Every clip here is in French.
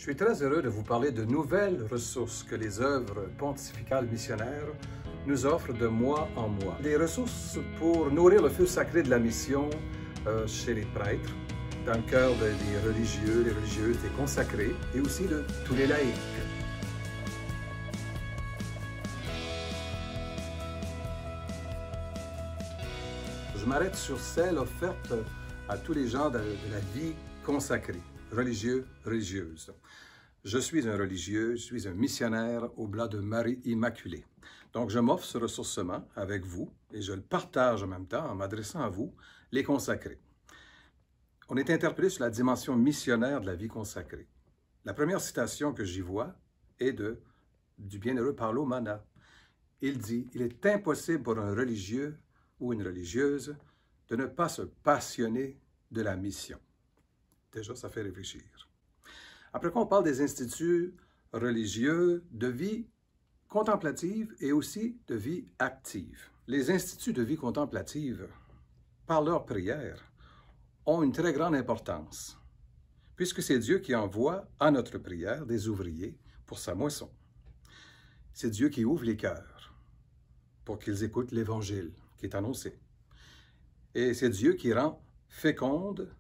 Je suis très heureux de vous parler de nouvelles ressources que les œuvres pontificales missionnaires nous offrent de mois en mois. Des ressources pour nourrir le feu sacré de la mission chez les prêtres, dans le cœur des religieux, des religieuses, des consacrés et aussi de tous les laïcs. Je m'arrête sur celles offertes à tous les gens de la vie consacrée, religieux, religieuses. Je suis un religieux, je suis un missionnaire au blas de Marie Immaculée. Donc, je m'offre ce ressourcement avec vous et je le partage en même temps en m'adressant à vous, les consacrés. On est interpellé sur la dimension missionnaire de la vie consacrée. La première citation que j'y vois est du bienheureux Paolo Manna. Il dit « Il est impossible pour un religieux ou une religieuse de ne pas se passionner de la mission. » Déjà, ça fait réfléchir. Après quoi, on parle des instituts religieux de vie contemplative et aussi de vie active. Les instituts de vie contemplative, par leur prière, ont une très grande importance, puisque c'est Dieu qui envoie à notre prière des ouvriers pour sa moisson. C'est Dieu qui ouvre les cœurs pour qu'ils écoutent l'Évangile qui est annoncé. Et c'est Dieu qui rend féconde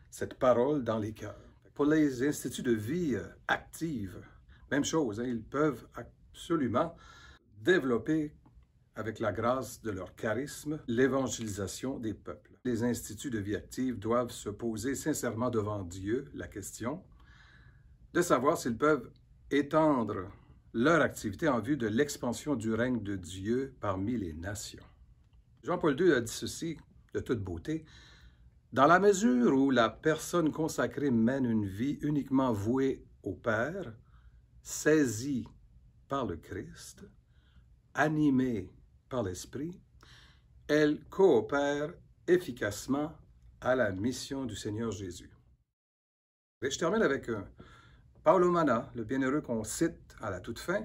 cette parole dans les cœurs. Pour les instituts de vie active, même chose, ils peuvent absolument développer, avec la grâce de leur charisme, l'évangélisation des peuples. Les instituts de vie active doivent se poser sincèrement devant Dieu la question de savoir s'ils peuvent étendre leur activité en vue de l'expansion du règne de Dieu parmi les nations. Jean-Paul II a dit ceci de toute beauté: dans la mesure où la personne consacrée mène une vie uniquement vouée au Père, saisie par le Christ, animée par l'Esprit, elle coopère efficacement à la mission du Seigneur Jésus. Et je termine avec Paolo Manna, le bienheureux qu'on cite à la toute fin.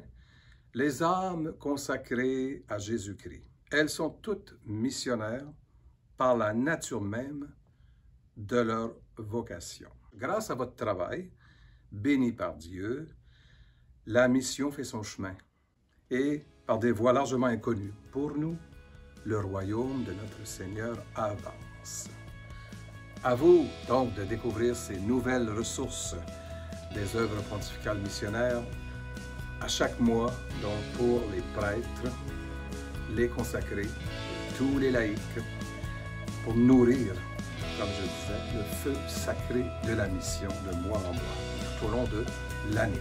Les âmes consacrées à Jésus-Christ, elles sont toutes missionnaires par la nature même de leur vocation. Grâce à votre travail, béni par Dieu, la mission fait son chemin. Et par des voies largement inconnues pour nous, le royaume de notre Seigneur avance. À vous donc de découvrir ces nouvelles ressources des œuvres pontificales missionnaires à chaque mois, donc pour les prêtres, les consacrés, tous les laïcs, pour nourrir, comme je disais, le feu sacré de la mission de mois en mois, tout au long de l'année.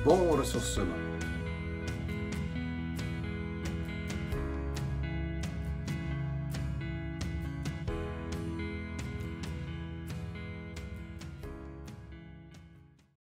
Bon ressourcement!